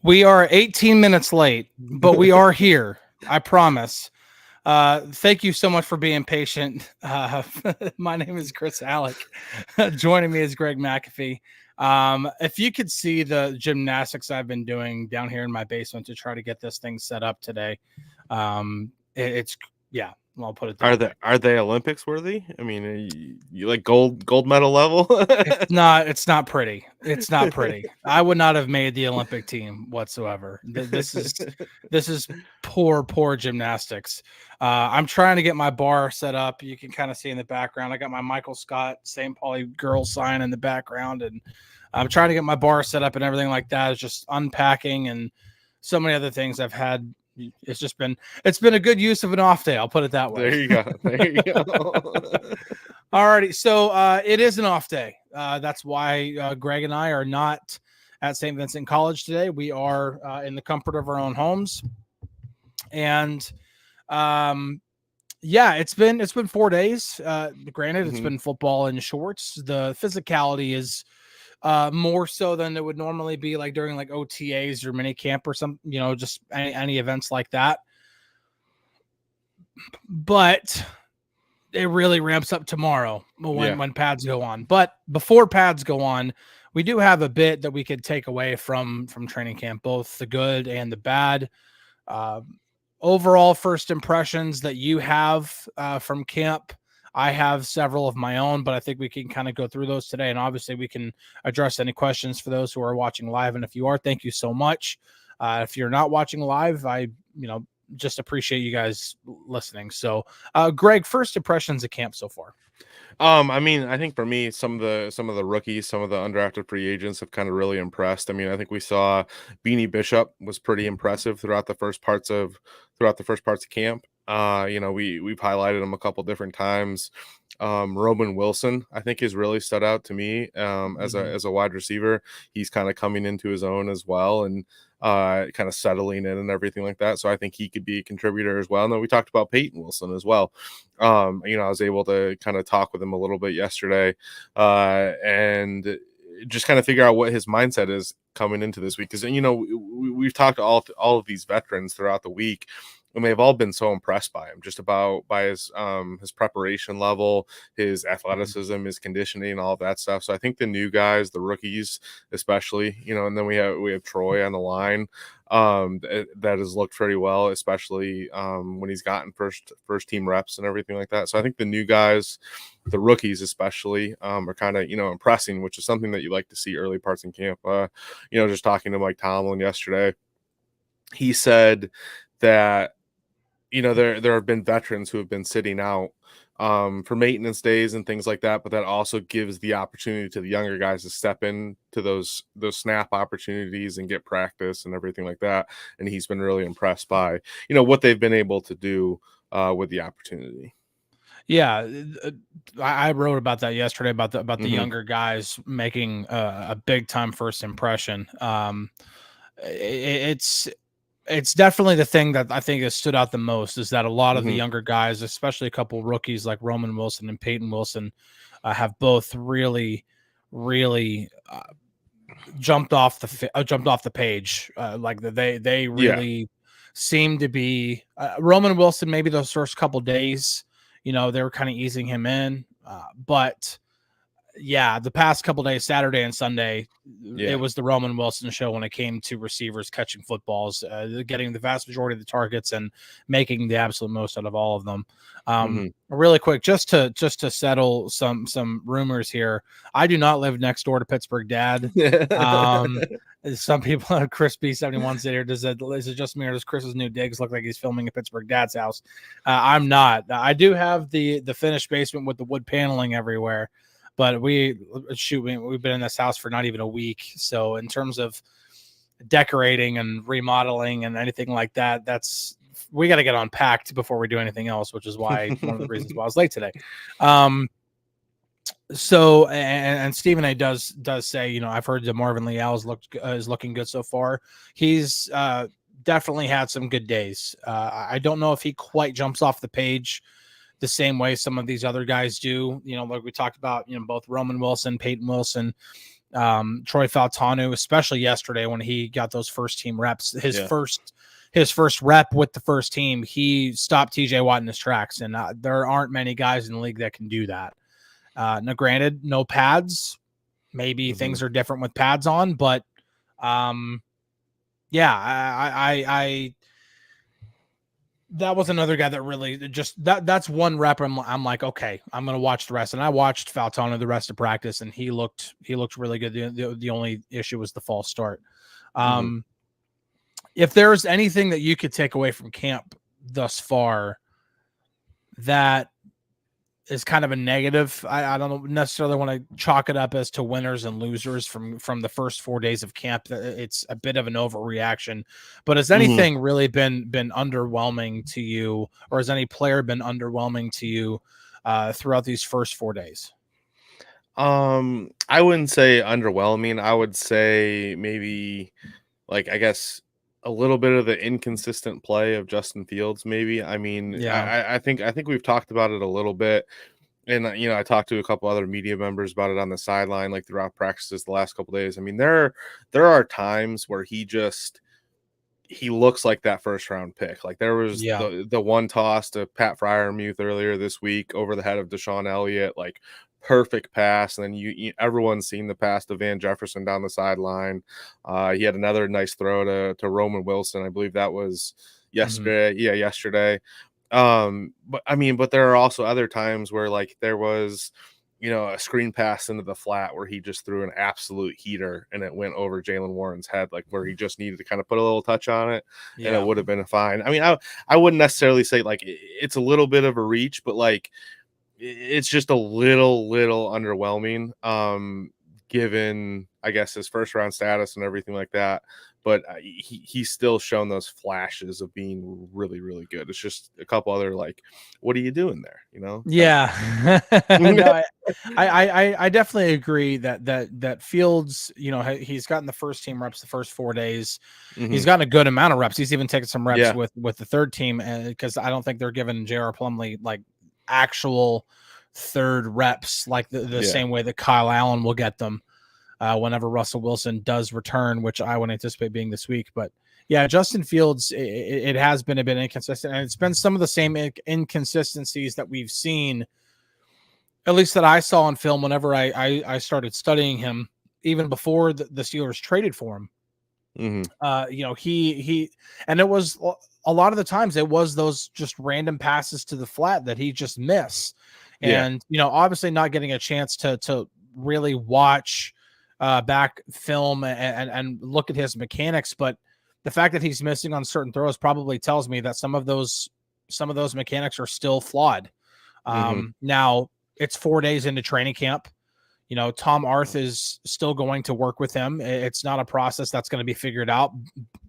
We are 18 minutes late, but we are here. I promise. Thank you so much for being patient. My name is Chris Halicke. Joining me is Greg Macafee. If you could see the gymnastics I've been doing down here in my basement to try to get this thing set up today, it's I'll put it that way. Are they Olympics worthy? I mean, you like gold medal level? It's not pretty. It's not pretty. I would not have made the Olympic team whatsoever. This is poor gymnastics. I'm trying to get my bar set up. You can kind of see in the background. I got my Michael Scott St. Pauli girl sign in the background, and I'm trying to get my bar set up and everything like that. It's just unpacking and so many other things I've had. It's been a good use of an off day. I'll put it that way. There you go. Alrighty. So it is an off day. That's why Greg and I are not at St. Vincent College today. We are in the comfort of our own homes. And it's been 4 days. Granted, it's been football in shorts. The physicality is more so than it would normally be, like during like OTAs or mini camp or some, just any events like that. But it really ramps up tomorrow when pads go on. But before pads go on, we do have a bit that we could take away from training camp, both the good and the bad. Overall first impressions that you have from camp. I have several of my own, but I think we can kind of go through those today. And obviously we can address any questions for those who are watching live. And if you are, thank you so much. If you're not watching live, I just appreciate you guys listening. So Greg, first impressions of camp so far. I mean, I think for me, some of the rookies, some of the undrafted free agents have kind of really impressed. I mean, I think we saw Beanie Bishop was pretty impressive throughout the first parts of camp. We've highlighted him a couple different times. Ramon Wilson, I think, has really stood out to me as a wide receiver. He's kind of coming into his own as well, and kind of settling in and everything like that. So I think he could be a contributor as well. And then we talked about Peyton Wilson as well. I was able to kind of talk with him a little bit yesterday, and just kind of figure out what his mindset is coming into this week. Because we've talked to all of these veterans throughout the week, and they've all been so impressed by him, just by his preparation level, his athleticism, his conditioning, all of that stuff. So I think the new guys, the rookies especially, and then we have Troy on the line that has looked pretty well, especially when he's gotten first team reps and everything like that. So I think the new guys, the rookies especially, are kind of impressing, which is something that you like to see early parts in camp. Just talking to Mike Tomlin yesterday, he said that there have been veterans who have been sitting out for maintenance days and things like that, but that also gives the opportunity to the younger guys to step into those snap opportunities and get practice and everything like that. And he's been really impressed by what they've been able to do with the opportunity. Yeah, I wrote about that yesterday about the younger guys making a big time first impression. It's definitely the thing that I think has stood out the most is that a lot of the younger guys, especially a couple rookies like Ramon Wilson and Peyton Wilson, have both really jumped off the page. Like they really seem to be Ramon Wilson. Maybe those first couple days, they were kind of easing him in, but the past couple days, Saturday and Sunday, it was the Ramon Wilson show when it came to receivers catching footballs, getting the vast majority of the targets and making the absolute most out of all of them. Really quick, just to settle some rumors here. I do not live next door to Pittsburgh Dad. Some people, Chris B71 said here, is it just me or does Chris's new digs look like he's filming at Pittsburgh Dad's house? I'm not. I do have the finished basement with the wood paneling everywhere. But we've been in this house for not even a week. So in terms of decorating and remodeling and anything like that, we got to get unpacked before we do anything else, which is why one of the reasons why I was late today. So and Stephen A does say, I've heard that Marvin Leal is looking good so far. He's definitely had some good days. I don't know if he quite jumps off the page the same way some of these other guys do, like we talked about, both Ramon Wilson, Peyton Wilson, Troy Faltanu, especially yesterday when he got those first team reps, his first rep with the first team, he stopped TJ Watt in his tracks. And there aren't many guys in the league that can do that. Now, granted, no pads. Maybe things are different with pads on, but yeah, I that was another guy that really just that's one rep. I'm like, okay, I'm going to watch the rest. And I watched Faltano the rest of practice, and he looked really good. The only issue was the false start. If there's anything that you could take away from camp thus far that is kind of a negative, I don't necessarily want to chalk it up as to winners and losers from the first 4 days of camp. It's a bit of an overreaction, but has anything really been underwhelming to you, or has any player been underwhelming to you throughout these first 4 days? I wouldn't say underwhelming. I would say maybe, like, I guess a little bit of the inconsistent play of Justin Fields, maybe. I mean, Yeah. I think we've talked about it a little bit. And, I talked to a couple other media members about it on the sideline, like throughout practices the last couple days. I mean, there are times where he looks like that first round pick. Like there was the one toss to Pat Freiermuth earlier this week over the head of Deshaun Elliott, like perfect pass. And then everyone's seen the pass to Van Jefferson down the sideline. He had another nice throw to Roman Wilson. I believe that was yesterday. Yeah, yesterday. But there are also other times where, like, there was, a screen pass into the flat where he just threw an absolute heater and it went over Jaylen Warren's head, like where he just needed to kind of put a little touch on it and it would have been fine. I mean, I wouldn't necessarily say like it's a little bit of a reach, but like it's just a little underwhelming, given, I guess, his first round status and everything like that. But he's still shown those flashes of being really, really good. It's just a couple other, like, what are you doing there? Yeah. No, I definitely agree that Fields, he's gotten the first team reps the first 4 days. He's gotten a good amount of reps. He's even taken some reps with the third team, because I don't think they're giving J.R. Plumlee like actual third reps like the same way that Kyle Allen will get them whenever Russell Wilson does return, which I would anticipate being this week. But yeah, Justin Fields, it has been a bit inconsistent, and it's been some of the same inconsistencies that we've seen, at least that I saw on film whenever I started studying him, even before the Steelers traded for him. He and it was a lot of the times it was those just random passes to the flat that he just missed. And, obviously not getting a chance to really watch back film and look at his mechanics, but the fact that he's missing on certain throws probably tells me that some of those mechanics are still flawed. Now it's 4 days into training camp. Tom Arth is still going to work with him. It's not a process that's going to be figured out,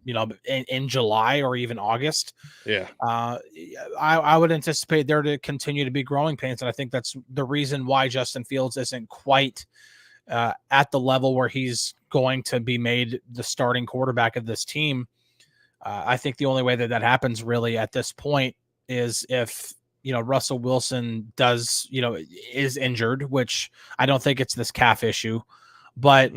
in July or even August. Yeah. I would anticipate there to continue to be growing pains. And I think that's the reason why Justin Fields isn't quite at the level where he's going to be made the starting quarterback of this team. I think the only way that happens really at this point is if, Russell Wilson is injured, which I don't think it's this calf issue, but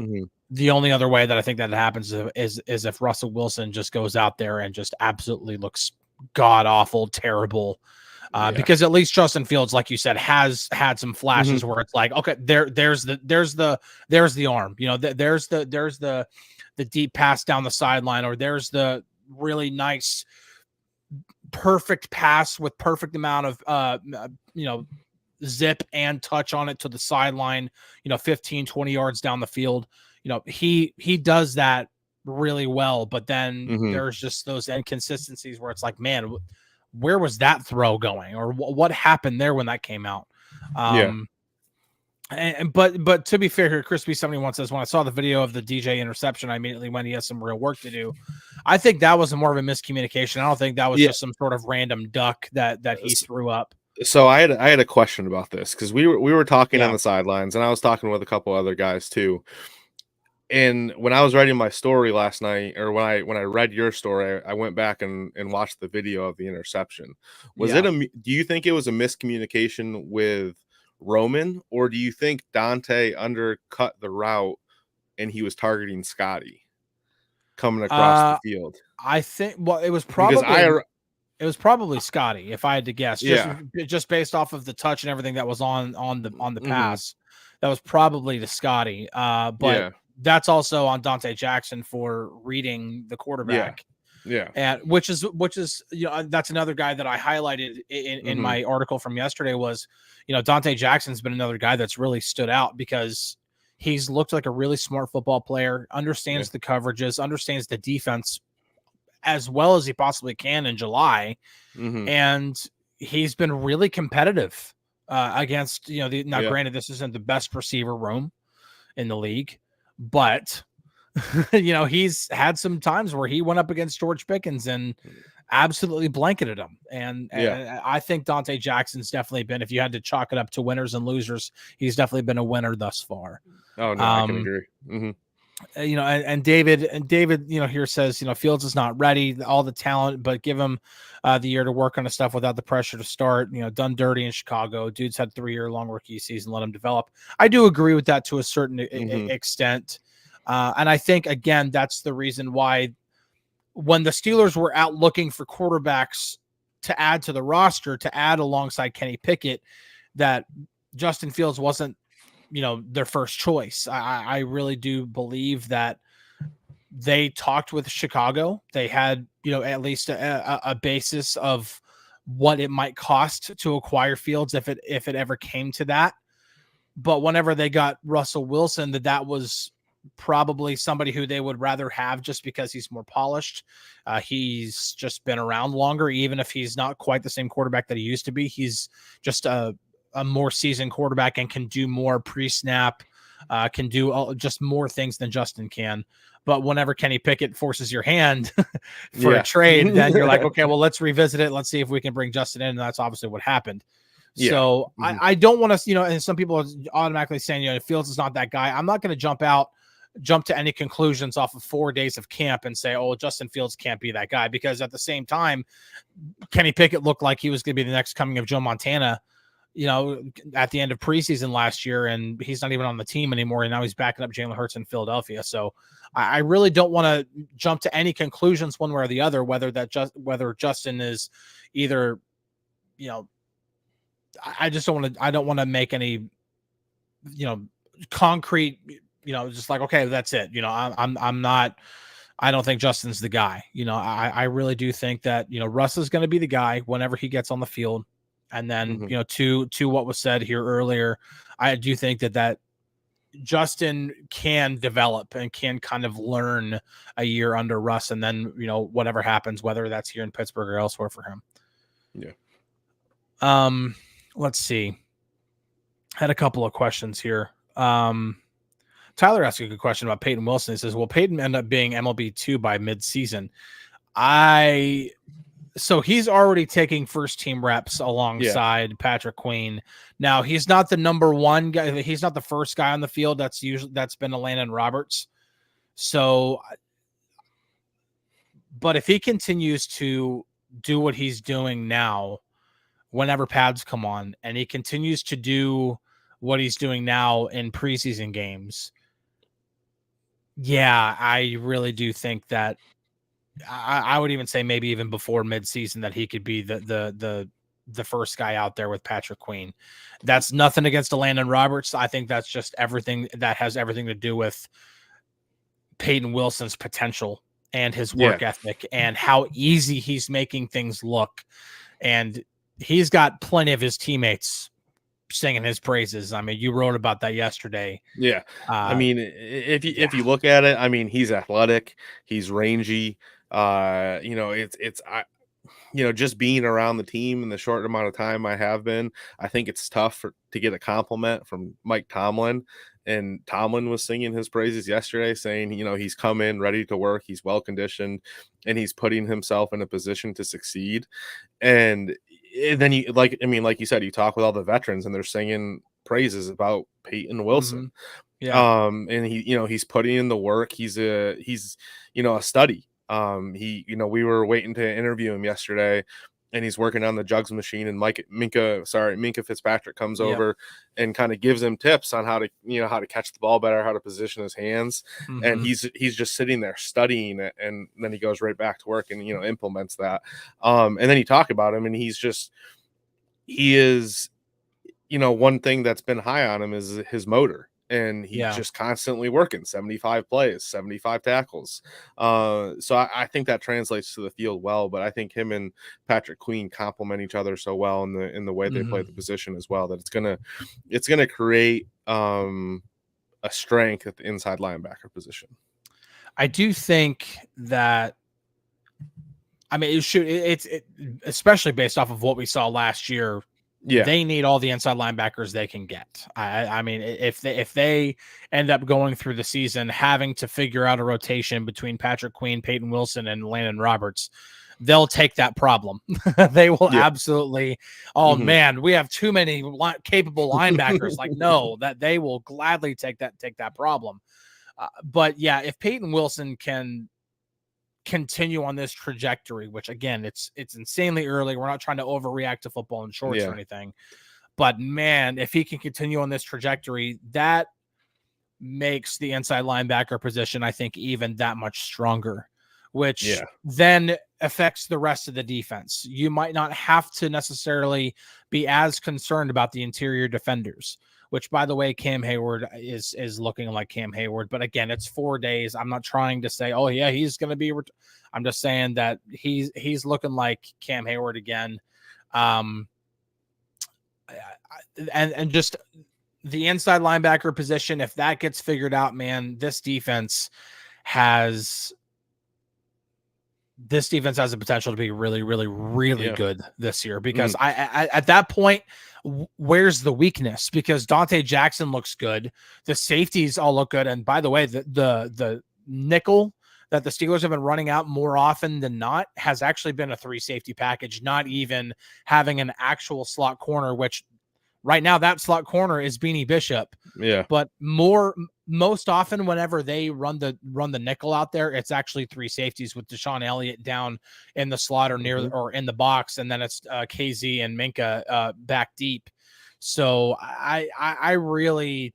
the only other way that I think that happens is if Russell Wilson just goes out there and just absolutely looks god awful, terrible. Because at least Justin Fields, like you said, has had some flashes where it's like, okay, there's the arm, there's the deep pass down the sideline, or there's the really nice, perfect pass with perfect amount of, zip and touch on it to the sideline, 15, 20 yards down the field. He does that really well, but then there's just those inconsistencies where it's like, man, where was that throw going, or what happened there when that came out? But to be fair here, Crispy 71 says, when I saw the video of the DJ interception, I immediately went, he has some real work to do. I think that was more of a miscommunication. I don't think that was just some sort of random duck that he threw up. So I had a question about this, because we were talking on the sidelines, and I was talking with a couple other guys too. And when I was writing my story last night, or when I read your story, I went back and watched the video of the interception. Do you think it was a miscommunication with Roman, or do you think Dante undercut the route and he was targeting Scotty coming across the field. I think it was probably Scotty, if I had to guess. Just based off of the touch and everything that was on the pass, that was probably to Scotty. But that's also on Dante Jackson for reading the quarterback. Yeah. And which is that's another guy that I highlighted in my article from yesterday was, Dante Jackson's been another guy that's really stood out because he's looked like a really smart football player, understands the coverages, understands the defense as well as he possibly can in July. And he's been really competitive against, granted, this isn't the best receiver room in the league, but he's had some times where he went up against George Pickens and absolutely blanketed him. And I think Dante Jackson's definitely been, if you had to chalk it up to winners and losers, he's definitely been a winner thus far. Oh, no, I can agree. And David, here says, Fields is not ready, all the talent, but give him the year to work on the stuff without the pressure to start, done dirty in Chicago. Dude's had 3-year long rookie season, let him develop. I do agree with that to a certain extent. And I think, again, that's the reason why when the Steelers were out looking for quarterbacks to add to the roster, to add alongside Kenny Pickett, that Justin Fields wasn't, their first choice. I really do believe that they talked with Chicago. They had, at least a basis of what it might cost to acquire Fields if it ever came to that. But whenever they got Russell Wilson, that was probably somebody who they would rather have just because he's more polished. He's just been around longer, even if he's not quite the same quarterback that he used to be. He's just a more seasoned quarterback and can do more pre-snap, can do just more things than Justin can. But whenever Kenny Pickett forces your hand for a trade, then you're like, okay, well, let's revisit it. Let's see if we can bring Justin in. And that's obviously what happened. So I don't want to, and some people are automatically saying, Fields is not that guy. I'm not going to jump to any conclusions off of 4 days of camp and say, oh, Justin Fields can't be that guy, because at the same time, Kenny Pickett looked like he was going to be the next coming of Joe Montana, at the end of preseason last year, and he's not even on the team anymore. And now he's backing up Jalen Hurts in Philadelphia. So I really don't want to jump to any conclusions one way or the other, whether Justin is either, I don't want to make any, concrete, just like, okay, that's it. I don't think Justin's the guy. I really do think that, Russ is going to be the guy whenever he gets on the field. And then, to what was said here earlier, I do think that Justin can develop and can kind of learn a year under Russ. And then, whatever happens, whether that's here in Pittsburgh or elsewhere for him. Yeah. Let's see. Had a couple of questions here. Tyler asked a good question about Peyton Wilson. He says, will Peyton end up being MLB 2 by mid-season? So he's already taking first team reps alongside Patrick Queen. Now, he's not the number one guy. He's not the first guy on the field. That's been Landon Roberts. So, but if he continues to do what he's doing now, whenever pads come on, and he continues to do what he's doing now in preseason games, I really do think that I would even say maybe even before midseason that he could be the first guy out there with Patrick Queen. That's nothing against Landon Roberts. I think that's just everything that has everything to do with Peyton Wilson's potential and his work ethic and how easy he's making things look. And he's got plenty of his teammates singing his praises. I mean, you wrote about that yesterday. Yeah. I mean, if you look at it, I mean, he's athletic, he's rangy. Just being around the team in the short amount of time I have been, I think it's tough to get a compliment from Mike Tomlin. And Tomlin was singing his praises yesterday, saying, he's come in ready to work, he's well conditioned, and he's putting himself in a position to succeed. And then like you said, you talk with all the veterans and they're singing praises about Peyton Wilson. And he's putting in the work. He's a study. We were waiting to interview him yesterday, and he's working on the jugs machine, and Minka Fitzpatrick comes Yep. over and kind of gives him tips on how to catch the ball better, how to position his hands. And he's just sitting there studying it, and then he goes right back to work and implements that. And then you talk about him, and he is one thing that's been high on him is his motor. And he's just constantly working 75 plays, 75 tackles. So I think that translates to the field well, but I think him and Patrick Queen complement each other so well in the way they play the position as well, that it's gonna create a strength at the inside linebacker position. I do think that, I mean, it's especially based off of what we saw last year. Yeah, they need all the inside linebackers they can get. I mean, if they end up going through the season having to figure out a rotation between Patrick Queen, Peyton Wilson, and Landon Roberts, they'll take that problem. They will absolutely. Oh man, we have too many capable linebackers. Like, no, that they will gladly take that problem. But yeah, if Peyton Wilson can continue on this trajectory, which again, it's insanely early. We're not trying to overreact to football in shorts or anything, but man, if he can continue on this trajectory, that makes the inside linebacker position, I think, even that much stronger, which then affects the rest of the defense. You might not have to necessarily be as concerned about the interior defenders, which, by the way, Cam Hayward is looking like Cam Hayward. But again, it's 4 days. I'm not trying to say, oh yeah, he's going to be. I'm just saying that he's looking like Cam Hayward again. And just the inside linebacker position, if that gets figured out, man, this defense has the potential to be really, really, really good this year, because I at that point, where's the weakness? Because Dante Jackson looks good. The safeties all look good. And by the way, the nickel that the Steelers have been running out more often than not has actually been a 3 safety package, not even having an actual slot corner, which right now that slot corner is Beanie Bishop. Yeah. But most often whenever they run the nickel out there, it's actually 3 safeties with Deshaun Elliott down in the slot or near or in the box, and then it's KZ and Minka back deep. So I really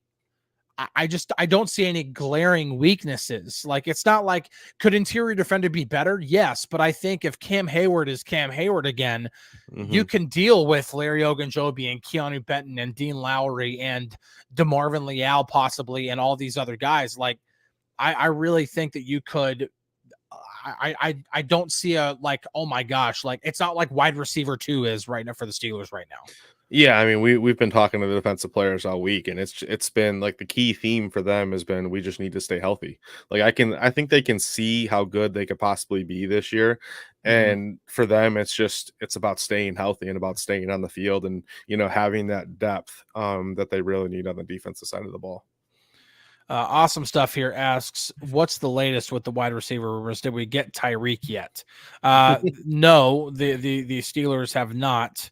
don't see any glaring weaknesses. Like, it's not like, could interior defender be better? Yes, but I think if Cam Hayward is Cam Hayward again, you can deal with Larry Ogunjobi and Keanu Benton and Dean Lowry and DeMarvin Leal possibly, and all these other guys. Like, I really think that you could. I don't see a, like, oh my gosh, like, it's not like wide receiver 2 is right now for the Steelers right now. Yeah, I mean, we've been talking to the defensive players all week, and it's been like the key theme for them has been, we just need to stay healthy. Like, I think they can see how good they could possibly be this year, and for them, it's about staying healthy and about staying on the field, and having that depth that they really need on the defensive side of the ball. Awesome stuff here asks, what's the latest with the wide receiver rumors? Did we get Tyreek yet? No, the Steelers have not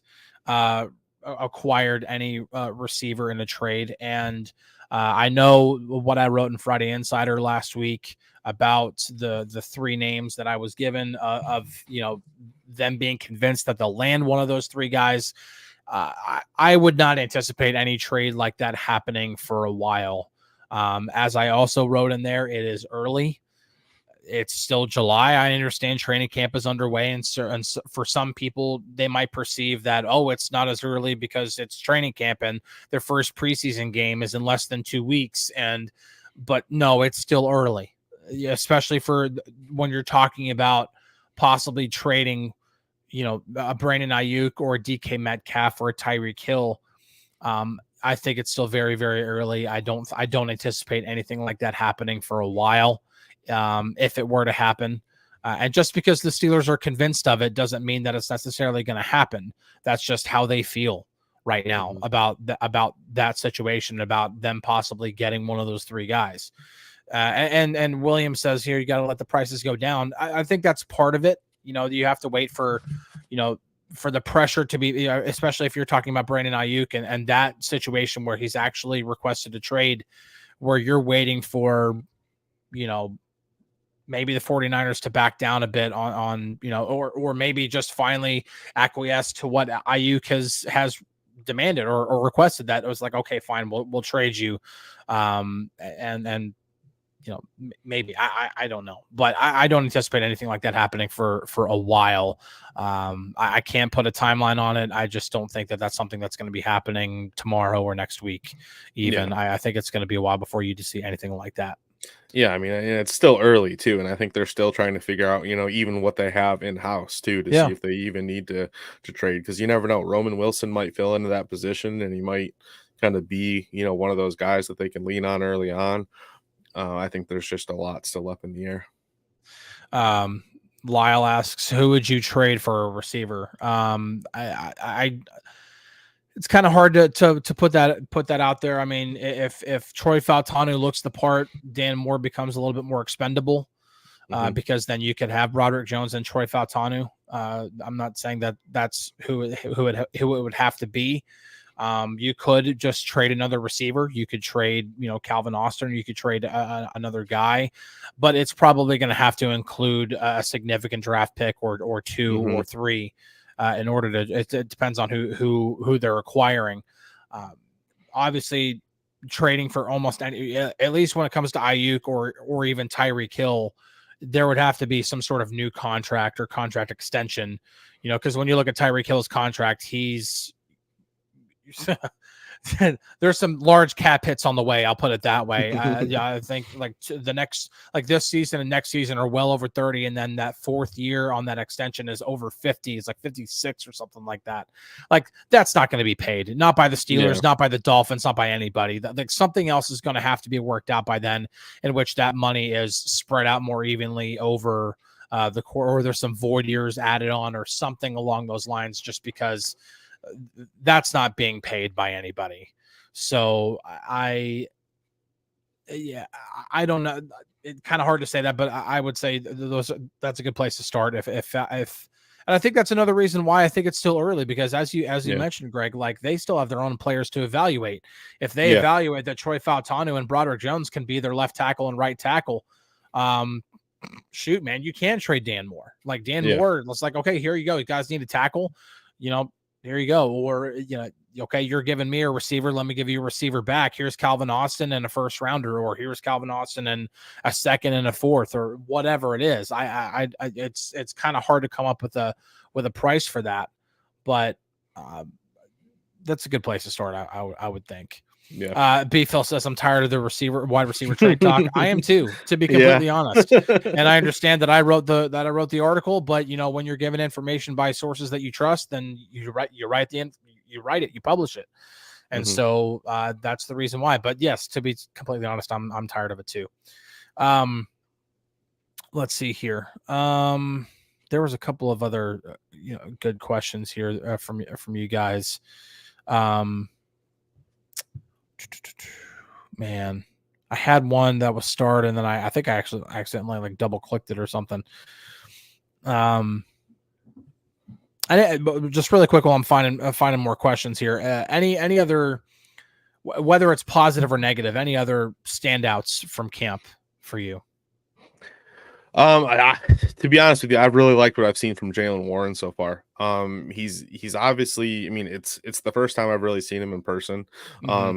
acquired any receiver in a trade. And I know what I wrote in Friday Insider last week about the 3 names that I was given of them being convinced that they'll land one of those 3 guys. I would not anticipate any trade like that happening for a while. As I also wrote in there, it is early. It's still July. I understand training camp is underway, and for some people, they might perceive that, oh, it's not as early because it's training camp and their first preseason game is in less than 2 weeks. But no, it's still early, especially for when you're talking about possibly trading, a Brandon Ayuk or a DK Metcalf or a Tyreek Hill. I think it's still very, very early. I don't anticipate anything like that happening for a while. If it were to happen, and just because the Steelers are convinced of it doesn't mean that it's necessarily going to happen. That's just how they feel right now about that situation, about them possibly getting one of those 3 guys. And William says here, you got to let the prices go down. I think that's part of it. You have to wait for the pressure to be, especially if you're talking about Brandon Ayuk and that situation where he's actually requested a trade, where you're waiting for, maybe the 49ers to back down a bit on or maybe just finally acquiesce to what Ayuk has demanded or requested. That it was like, okay, fine, we'll trade you, and maybe I don't know, but I don't anticipate anything like that happening for a while. I can't put a timeline on it. I just don't think that that's something that's going to be happening tomorrow or next week. Even I think it's going to be a while before you see anything like that. Yeah, I mean, it's still early too, and I think they're still trying to figure out, even what they have in house too, to see if they even need to trade, because you never know. Roman Wilson might fill into that position, and he might kind of be, one of those guys that they can lean on early on. I think there's just a lot still up in the air. Lyle asks, who would you trade for a receiver? It's kind of hard to put that out there. I mean, if Troy Fautanu looks the part, Dan Moore becomes a little bit more expendable, because then you could have Broderick Jones and Troy Fautanu. I'm not saying that that's who it would have to be. You could just trade another receiver. You could trade, Calvin Austin. You could trade another guy, but it's probably going to have to include a significant draft pick or two or three. In order to, it depends on who they're acquiring. Obviously, trading for almost any, at least when it comes to Ayuk or even Tyreek Hill, there would have to be some sort of new contract or contract extension. Because when you look at Tyreek Hill's contract, he's there's some large cap hits on the way. I'll put it that way. I think like the next, like this season and next season are well over 30. And then that fourth year on that extension is over 50. It's like 56 or something like that. Like that's not going to be paid, not by the Steelers, not by the Dolphins, not by anybody. Like something else is going to have to be worked out by then, in which that money is spread out more evenly over the core, or there's some void years added on or something along those lines, just because that's not being paid by anybody. So I don't know. It's kind of hard to say that, but I would say that's a good place to start. If and I think that's another reason why I think it's still early, because as you mentioned, Greg, like they still have their own players to evaluate. If they evaluate that Troy Fautanu and Broderick Jones can be their left tackle and right tackle, shoot, man, you can trade Dan Moore. Like Dan Moore, it's like, okay, here you go. You guys need a tackle, here you go. Or, okay, you're giving me a receiver. Let me give you a receiver back. Here's Calvin Austin and a first rounder, or here's Calvin Austin and a second and a fourth, or whatever it is. It's kind of hard to come up with a price for that, but that's a good place to start. I would think. Yeah. B-Phil says, I'm tired of the wide receiver trade talk. I am too, to be completely honest. And I understand that I wrote the article, but when you're given information by sources that you trust, then you write it, you publish it. And so that's the reason why. But yes, to be completely honest, I'm tired of it too. Let's see here. There was a couple of other good questions here from you guys. Man, I had one that was started, and then I think I actually accidentally like double clicked it or something. Just really quick while I'm finding more questions here. Any other, whether it's positive or negative, any other standouts from camp for you? To be honest with you, I've really liked what I've seen from Jaylen Warren so far. He's obviously, I mean, it's the first time I've really seen him in person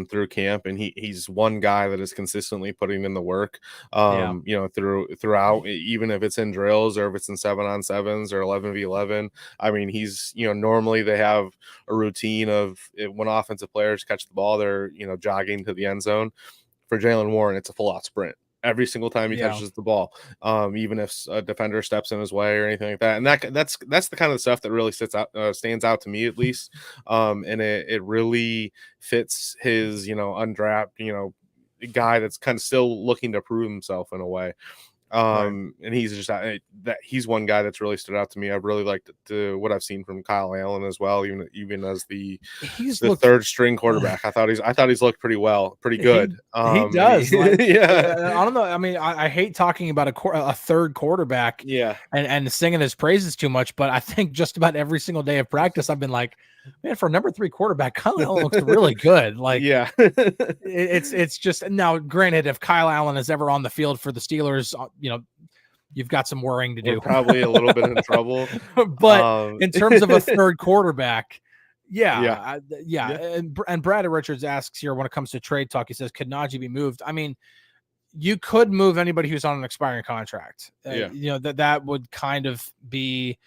through camp, and he's one guy that is consistently putting in the work, throughout, even if it's in drills or if it's in 7-on-7s or 11v11. I mean, he's, normally they have a routine of when offensive players catch the ball, they're, jogging to the end zone. For Jaylen Warren, it's a full out sprint every single time he touches the ball, even if a defender steps in his way or anything like that. And that's the kind of stuff that really stands out to me, at least. And it really fits his, undrafted, guy that's kind of still looking to prove himself in a way. And he's just that he's one guy that's really stood out to me. I've really liked what I've seen from Kyle Allen as well, even as the third string quarterback. I thought he's looked pretty good. He does. I don't know. I mean, I hate talking about a third quarterback. And singing his praises too much, but I think just about every single day of practice, I've been like, man, for number 3 quarterback, Kyle Allen looks really good. Like, it's just, now granted, if Kyle Allen is ever on the field for the Steelers, you've got some worrying to do. We're probably a little bit in trouble. But in terms of a third quarterback, Yeah. And Brad Richards asks here when it comes to trade talk, he says, could Najee be moved? I mean, you could move anybody who's on an expiring contract. You know, that would kind of be,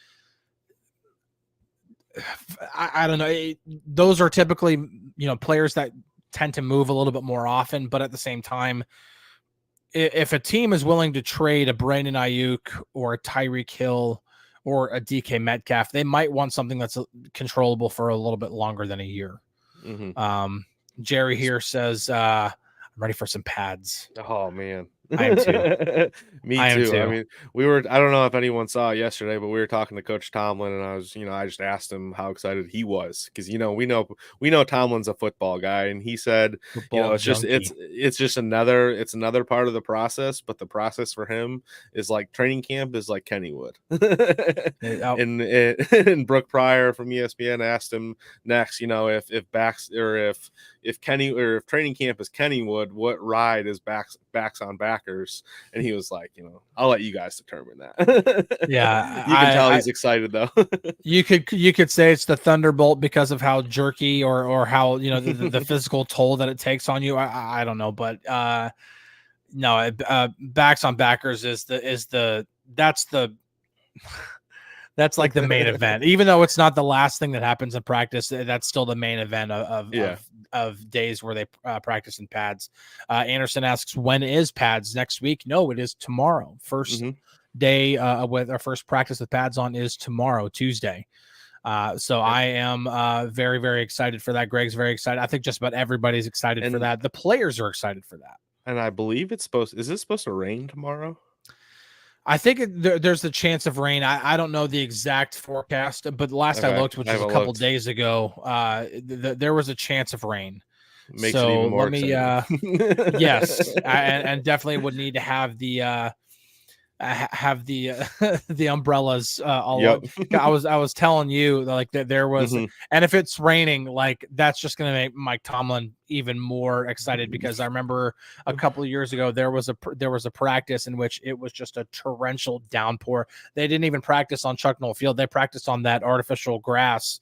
I don't know. Those are typically, you know, players that tend to move a little bit more often, but at the same time, if a team is willing to trade a Brandon Ayuk or a Tyreek Hill or a DK Metcalf, they might want something that's controllable for a little bit longer than a year. Jerry here says, I'm ready for some pads. Oh, man. I am too. Me too. I mean, I don't know if anyone saw it yesterday, but we were talking to Coach Tomlin, and I just asked him how excited he was, because, you know, we know Tomlin's a football guy, and he said, you know, it's just another part of the process, but the process for him is like training camp is like Kennywood. And Brooke Pryor from ESPN asked him next, you know, if training camp is Kennywood, what ride is backs on backers? And he was like, you know, I'll let you guys determine that. Yeah, you can tell he's excited though. you could say it's the Thunderbolt because of how jerky or how, you know, the physical toll that it takes on you. I don't know, but no, backs on backers that's like the main event. Even though it's not the last thing that happens in practice, that's still the main event of days where they practice in pads. Anderson asks, when is pads? Next week? No, it is tomorrow. First day with our first practice with pads on is tomorrow, Tuesday. So I am very, very excited for that. Greg's very excited. I think just about everybody's excited for that. The players are excited for that. And I believe is it supposed to rain tomorrow? I think there's the chance of rain. I don't know the exact forecast, but the last I looked, which was a couple days ago, there was a chance of rain. Makes it even more exciting. Yes, and definitely would need to have the the umbrellas all up. I was telling you, like, that there was, and if it's raining, like, that's just going to make Mike Tomlin even more excited, because I remember a couple of years ago there was a practice in which it was just a torrential downpour. They didn't even practice on Chuck Noll Field. They practiced on that artificial grass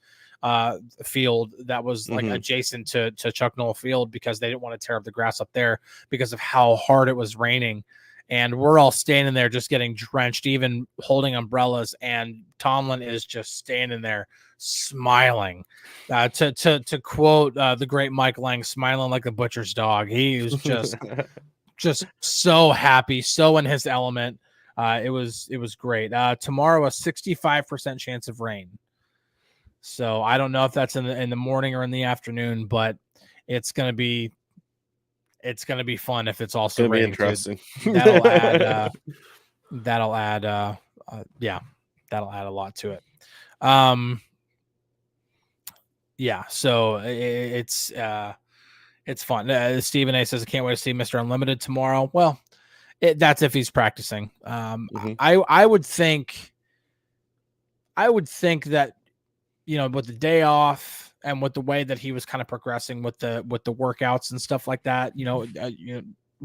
field that was like adjacent to Chuck Noll Field, because they didn't want to tear up the grass up there because of how hard it was raining. And we're all standing there just getting drenched, even holding umbrellas. And Tomlin is just standing there smiling. To quote the great Mike Lang, smiling like a butcher's dog. He was just so happy, so in his element. It was great. Tomorrow, a 65% chance of rain. So I don't know if that's in the morning or in the afternoon, but it's going to be fun if it's also raining. Interesting. That'll add that'll add a lot to it. So it's fun. Stephen A says, I can't wait to see Mr. Unlimited tomorrow. Well, that's if he's practicing. I would think that, you know, with the day off and with the way that he was kind of progressing with the workouts and stuff like that, you know,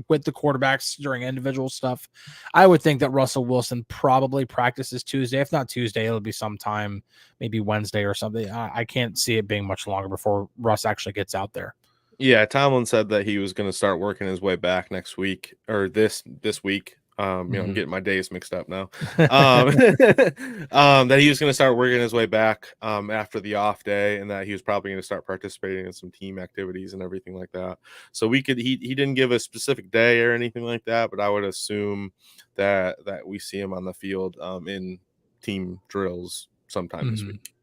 with the quarterbacks during individual stuff, I would think that Russell Wilson probably practices Tuesday. If not Tuesday, it'll be sometime, maybe Wednesday or something. I can't see it being much longer before Russ actually gets out there. Yeah, Tomlin said that he was going to start working his way back next week, or this week. I'm getting my days mixed up now. That he was going to start working his way back after the off day, and that he was probably going to start participating in some team activities and everything like that. So he didn't give a specific day or anything like that, but I would assume that we see him on the field in team drills sometime this week.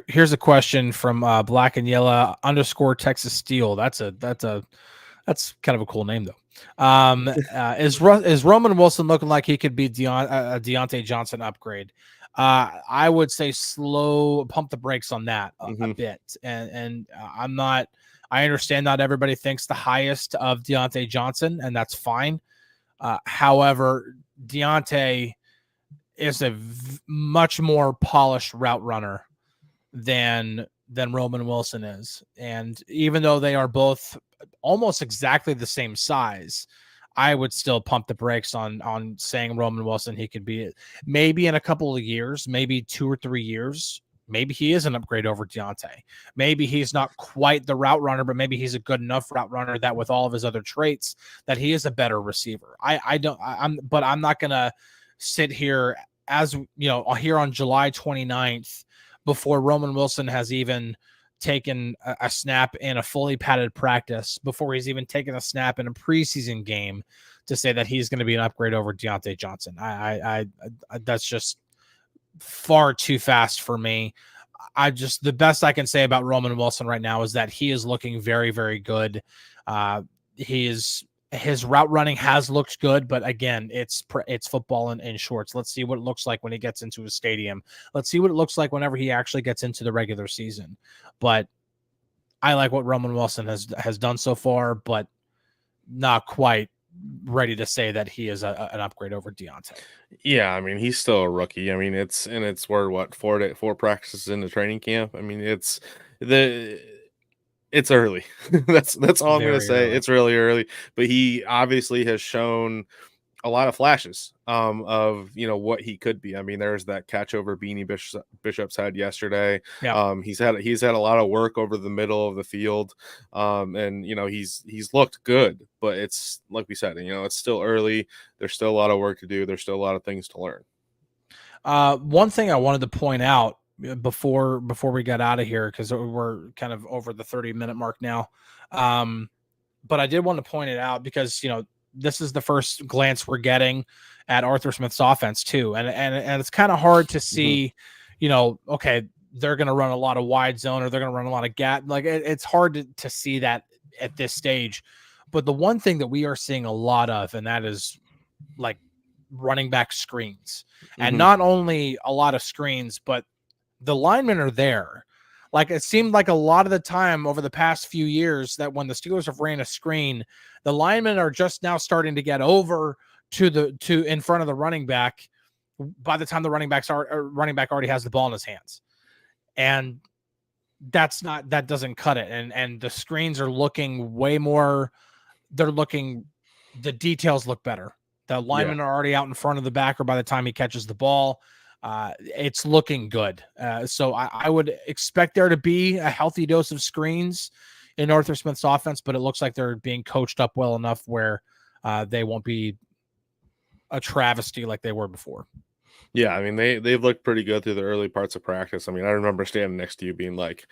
Here's a question from Black and Yellow _ Texas Steel. That's kind of a cool name, though. Is Roman Wilson looking like he could be a Deontay Johnson upgrade? I would say pump the brakes on that a bit. And I understand not everybody thinks the highest of Deontay Johnson, and that's fine. However, Deontay is a much more polished route runner than Roman Wilson is. And even though they are both almost exactly the same size, I would still pump the brakes on saying Roman Wilson. He could be maybe in a couple of years, maybe 2 or 3 years. Maybe he is an upgrade over Deontay. Maybe he's not quite the route runner, but maybe he's a good enough route runner that with all of his other traits that he is a better receiver. But I'm not going to sit here as, here on July 29th before Roman Wilson has even taken a snap in a fully padded practice, before he's even taken a snap in a preseason game, to say that he's going to be an upgrade over Deontay Johnson. I that's just far too fast for me. The best I can say about Roman Wilson right now is that he is looking very, very good. His route running has looked good, but again, it's football in shorts. Let's see what it looks like when he gets into a stadium. Let's see what it looks like whenever he actually gets into the regular season. But I like what Roman Wilson has done so far, but not quite ready to say that he is an upgrade over Deontay. Yeah, I mean, he's still a rookie. I mean, we're 4 practices into training camp. I mean, it's early. that's all I'm going to say. Early. It's really early, but he obviously has shown a lot of flashes of what he could be. I mean, there's that catch over Beanie Bishop's head yesterday. Yeah. He's had a lot of work over the middle of the field, and he's looked good. But it's like we said, it's still early. There's still a lot of work to do. There's still a lot of things to learn. One thing I wanted to point out before we got out of here, because we're kind of over the 30-minute mark now, but I did want to point it out because this is the first glance we're getting at Arthur Smith's offense too. And it's kind of hard to see, okay, they're going to run a lot of wide zone or they're going to run a lot of gap. Like it's hard to see that at this stage. But the one thing that we are seeing a lot of, and that is like running back screens, and not only a lot of screens, but the linemen are there. Like it seemed like a lot of the time over the past few years that when the Steelers have ran a screen, the linemen are just now starting to get over to in front of the running back by the time the running back already has the ball in his hands. And that doesn't cut it. And the screens are looking way more, the details look better. The linemen are already out in front of the backer by the time he catches the ball. It's looking good. So I would expect there to be a healthy dose of screens in Arthur Smith's offense, but it looks like they're being coached up well enough where they won't be a travesty like they were before. Yeah, I mean, they've looked pretty good through the early parts of practice. I mean, I remember standing next to you being like,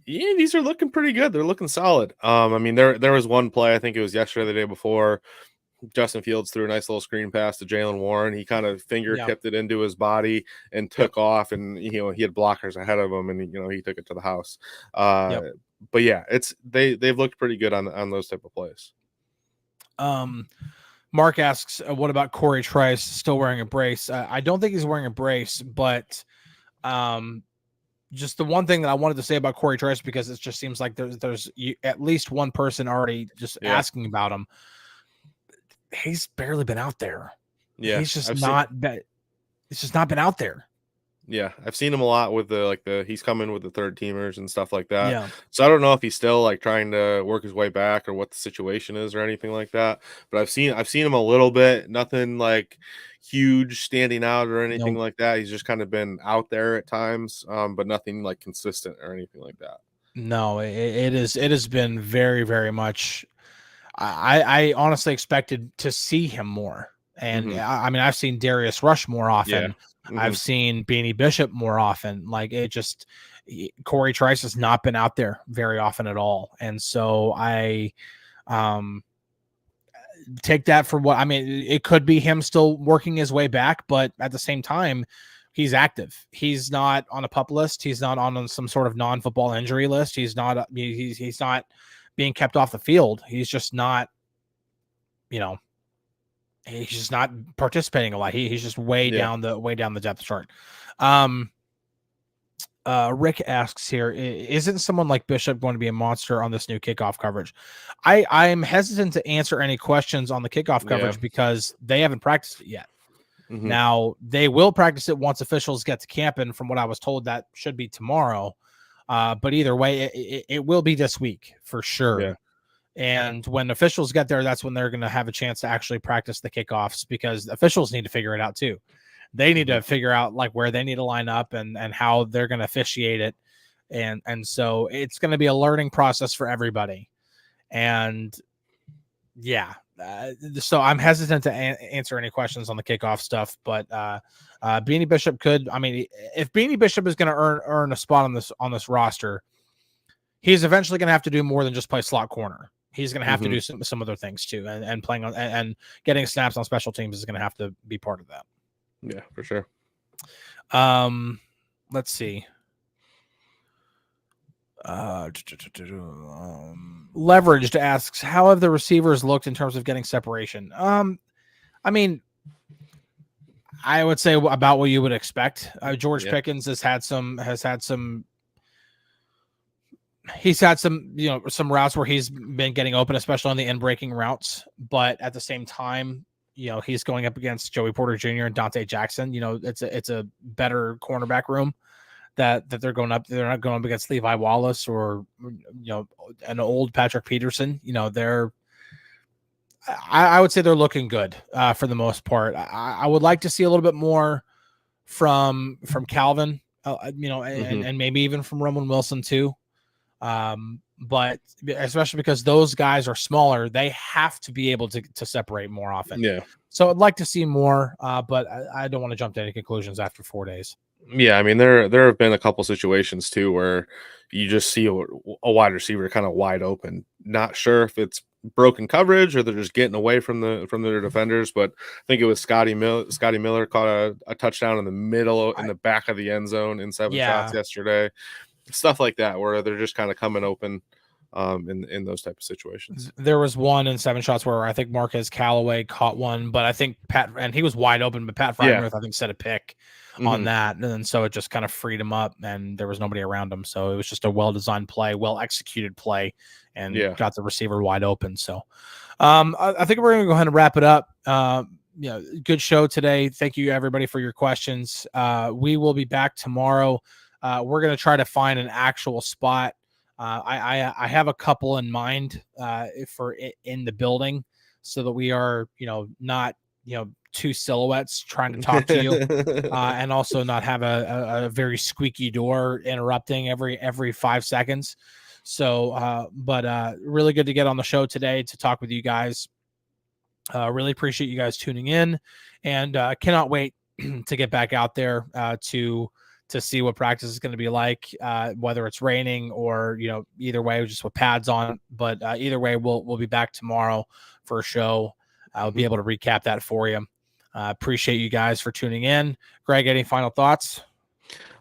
yeah, these are looking pretty good. They're looking solid. I mean, there was one play, I think it was yesterday or the day before, Justin Fields threw a nice little screen pass to Jaylen Warren. He kind of tipped it into his body and took off, and he had blockers ahead of him, and he took it to the house. But yeah, they've looked pretty good on those type of plays. Mark asks, what about Corey Trice still wearing a brace? I don't think he's wearing a brace, but just the one thing that I wanted to say about Corey Trice, because it just seems like there's at least one person already just asking about him. He's barely been out there. Yeah, he's just it's just not been out there. Yeah, I've seen him a lot with he's coming with the third teamers and stuff like that. Yeah. So I don't know if he's still like trying to work his way back or what the situation is or anything like that. But I've seen him a little bit, nothing like huge standing out or anything like that. He's just kind of been out there at times, but nothing like consistent or anything like that. No, it has been very, very much. I honestly expected to see him more. And I mean, I've seen Darius Rush more often. Yeah. I've seen Beanie Bishop more often. Like Corey Trice has not been out there very often at all. And so I take that for what, I mean, it could be him still working his way back, but at the same time, he's active. He's not on a PUP list. He's not on some sort of non-football injury list. He's not being kept off the field. He's just not, he's just not participating a lot. He's just way down the depth chart. Rick asks here, isn't someone like Bishop going to be a monster on this new kickoff coverage? I'm hesitant to answer any questions on the kickoff coverage because they haven't practiced it yet. Now they will practice it once officials get to camp, and from what I was told, that should be tomorrow. But either way, it will be this week for sure. And when officials get there, that's when they're going to have a chance to actually practice the kickoffs, because officials need to figure it out too. They need to figure out like where they need to line up and how they're going to officiate it. And so it's going to be a learning process for everybody. And yeah, so I'm hesitant to answer any questions on the kickoff stuff, but Beanie Bishop could. I mean, if Beanie Bishop is going to earn a spot on this roster, he's eventually going to have to do more than just play slot corner. He's going to have to do some other things too, and playing on and getting snaps on special teams is going to have to be part of that. Yeah, for sure. Let's see. Leveraged asks, how have the receivers looked in terms of getting separation? I mean, I would say about what you would expect. George Pickens has had some, some routes where he's been getting open, especially on the in breaking routes. But at the same time, he's going up against Joey Porter Jr. and Dante Jackson. It's a better cornerback room that they're going up. They're not going up against Levi Wallace or, an old Patrick Peterson. I would say they're looking good for the most part. I would like to see a little bit more from Calvin, and maybe even from Ramon Wilson too. But especially because those guys are smaller, they have to be able to separate more often. Yeah. So I'd like to see more, but I don't want to jump to any conclusions after 4 days. Yeah, I mean, there have been a couple situations too where you just see a wide receiver kind of wide open. Not sure if it's broken coverage or they're just getting away from their defenders, but I think it was Scotty Miller caught a touchdown in the middle, in the back of the end zone in 7 shots yesterday. Stuff like that where they're just kind of coming open in those type of situations. There was one in 7 shots where I think Marquez Callaway caught one, but I think and he was wide open, but Pat Freiermuth I think set a pick on that, and so it just kind of freed him up, and there was nobody around him, so it was just a well-designed play, well-executed play, and got the receiver wide open. So I think we're gonna go ahead and wrap it up. Good show today. Thank you everybody for your questions. We will be back tomorrow. We're going to try to find an actual spot. I have a couple in mind for in the building, so that we are, not, two silhouettes trying to talk to you, and also not have a very squeaky door interrupting every 5 seconds. So, but really good to get on the show today to talk with you guys. Really appreciate you guys tuning in, and cannot wait to get back out there to see what practice is going to be like, whether it's raining or, either way, just with pads on. But either way, we'll be back tomorrow for a show. I'll be able to recap that for you. Appreciate you guys for tuning in. Greg, any final thoughts?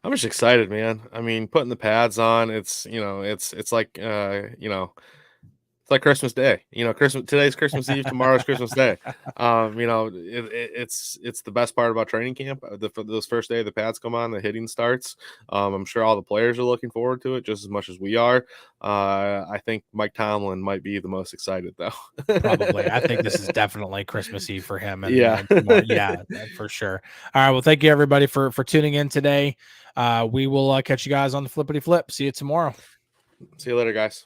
I'm just excited, man. I mean, putting the pads on, it's like, it's like Christmas Day. Today's Christmas Eve, tomorrow's Christmas Day. It's the best part about training camp. Those first day the pads come on, the hitting starts. I'm sure all the players are looking forward to it just as much as we are. I think Mike Tomlin might be the most excited though. Probably. I think this is definitely Christmas Eve for him. And, yeah, for sure. All right. Well, thank you everybody for tuning in today. We will catch you guys on the flippity flip. See you tomorrow. See you later, guys.